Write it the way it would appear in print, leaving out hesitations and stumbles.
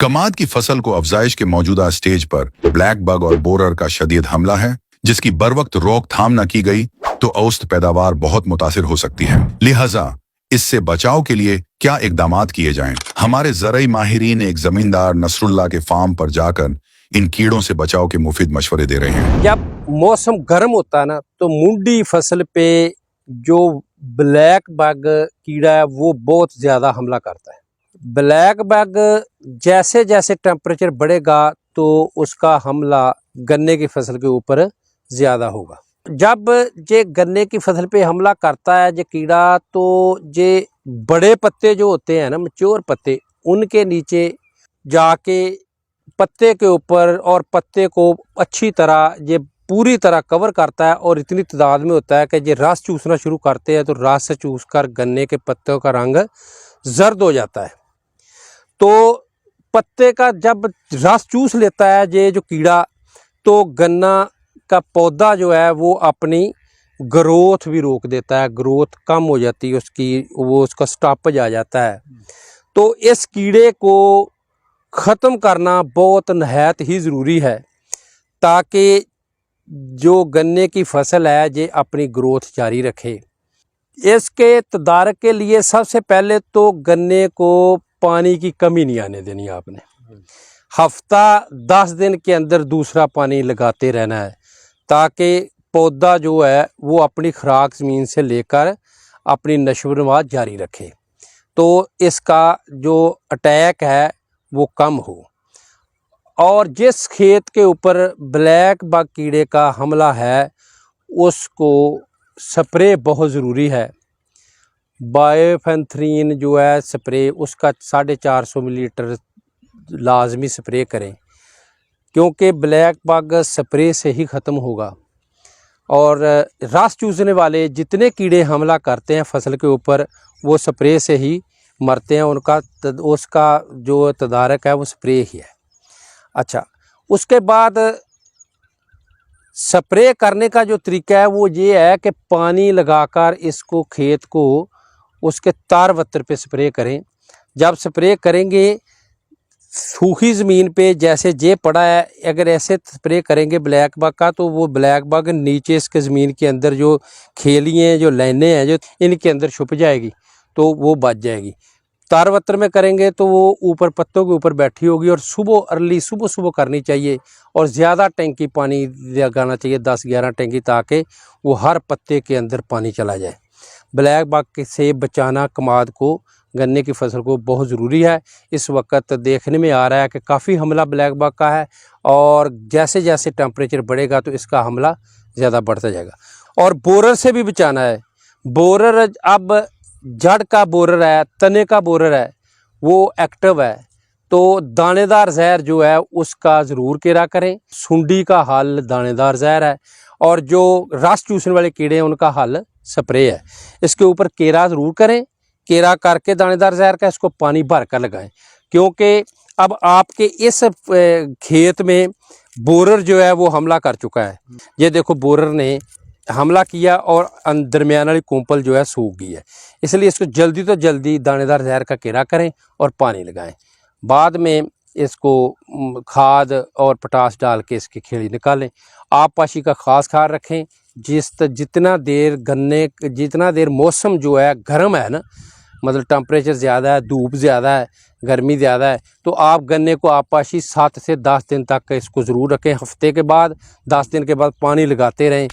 कमाद की फसल को अफजाइश के मौजूदा स्टेज पर ब्लैक बग और बोरर का शदीद हमला है, जिसकी बरवक्त रोकथाम न की गई तो औसत पैदावार बहुत मुतासिर हो सकती है। लिहाजा इससे बचाव के लिए क्या इकदामात किए जाएं? हमारे ज़राई माहिरीन एक जमींदार नसरुल्लाह के फार्म पर जाकर इन कीड़ों से बचाव के मुफीद मशवरे दे रहे हैं। जब मौसम गर्म होता है ना, तो मूंडी फसल पे जो ब्लैक बग कीड़ा है वो बहुत ज़्यादा हमला करता है। ब्लैक बग जैसे जैसे टेम्परेचर बढ़ेगा तो उसका हमला गन्ने की फसल के ऊपर ज़्यादा होगा। जब ये गन्ने की फसल पे हमला करता है ये कीड़ा, तो ये बड़े पत्ते जो होते हैं ना, मैच्योर पत्ते, उनके नीचे जाके पत्ते के ऊपर और पत्ते को अच्छी तरह ये पूरी तरह कवर करता है और इतनी तादाद में होता है कि ये रस चूसना शुरू करते हैं। तो रस से चूस कर गन्ने के पत्तों का रंग जर्द हो जाता है। तो पत्ते का जब रस चूस लेता है ये जो कीड़ा, तो गन्ना का पौधा जो है वो अपनी ग्रोथ भी रोक देता है, ग्रोथ कम हो जाती है उसकी, वो उसका स्टॉपेज आ जाता है। तो इस कीड़े को ख़त्म करना बहुत नहायत ही ज़रूरी है, ताकि जो गन्ने की फसल है ये अपनी ग्रोथ जारी रखे। इसके तदारक के लिए सबसे पहले तो गन्ने को पानी की कमी नहीं आने देनी आपने। हफ्ता 10 दिन के अंदर दूसरा पानी लगाते रहना है, ताकि पौधा जो है वो अपनी खुराक ज़मीन से लेकर अपनी नशोनुमा जारी रखे, तो इसका जो अटैक है वो कम हो। और जिस खेत के ऊपर ब्लैक बग कीड़े का हमला है उसको स्प्रे बहुत ज़रूरी है। बायोफेंथ्रीन जो है स्प्रे, उसका 450 मिलीलीटर लाजमी स्प्रे करें, क्योंकि ब्लैक बग स्प्रे से ही ख़त्म होगा। और रस चूसने वाले जितने कीड़े हमला करते हैं फसल के ऊपर वो स्प्रे से ही मरते हैं, उसका जो तदारक है वो स्प्रे ही है। अच्छा, उसके बाद स्प्रे करने का जो तरीका है वो ये है कि पानी लगाकर इसको खेत को उसके तार वत्तर पे स्प्रे करें। जब स्प्रे करेंगे सूखी ज़मीन पे, जैसे ये पड़ा है, अगर ऐसे स्प्रे करेंगे ब्लैक बग का, तो वो ब्लैक बग नीचे इसके ज़मीन के अंदर जो खेलियाँ जो लाइनें हैं जो इनके अंदर छुप जाएगी, तो वो बच जाएगी। तार वत्तर में करेंगे तो वो ऊपर पत्तों के ऊपर बैठी होगी। और सुबह करनी चाहिए और ज़्यादा टैंकी पानी लगाना चाहिए, 10-11 टैंकी, ताकि वो हर पत्ते के अंदर पानी चला जाए। ब्लैक बग से बचाना कमाद को, गन्ने की फसल को बहुत ज़रूरी है। इस वक्त देखने में आ रहा है कि काफ़ी हमला ब्लैक बग का है, और जैसे जैसे टेम्परेचर बढ़ेगा तो इसका हमला ज़्यादा बढ़ता जाएगा। और बोरर से भी बचाना है। बोरर अब जड़ का बोरर है, तने का बोरर है, वो एक्टिव है, तो दानेदार जहर जो है उसका ज़रूर केरा करें। सुंडी का हल दानेदार जहर है, और जो रस चूसने वाले कीड़े हैं उनका हल स्प्रे है। इसके ऊपर केरा ज़रूर करें, केरा करके दानेदार जहर का इसको पानी भर कर लगाएं, क्योंकि अब आपके इस खेत में बोरर जो है वो हमला कर चुका है। ये देखो, बोरर ने हमला किया और दरमियान वाली कुंपल जो है सूख गई है। इसलिए इसको जल्दी तो जल्दी दानेदार जहर का केरा करें और पानी लगाएं। बाद में इसको खाद और पोटाश डाल के इसकी खेड़ी निकालें। आप पाशी का ख़ास ख्याल रखें। जितना देर मौसम जो है गर्म है ना, मतलब टेम्परेचर ज़्यादा है, धूप ज़्यादा है, गर्मी ज़्यादा है, तो आप गन्ने को आपाशी 7 से 10 दिन तक इसको ज़रूर रखें। हफ्ते के बाद 10 दिन के बाद पानी लगाते रहें।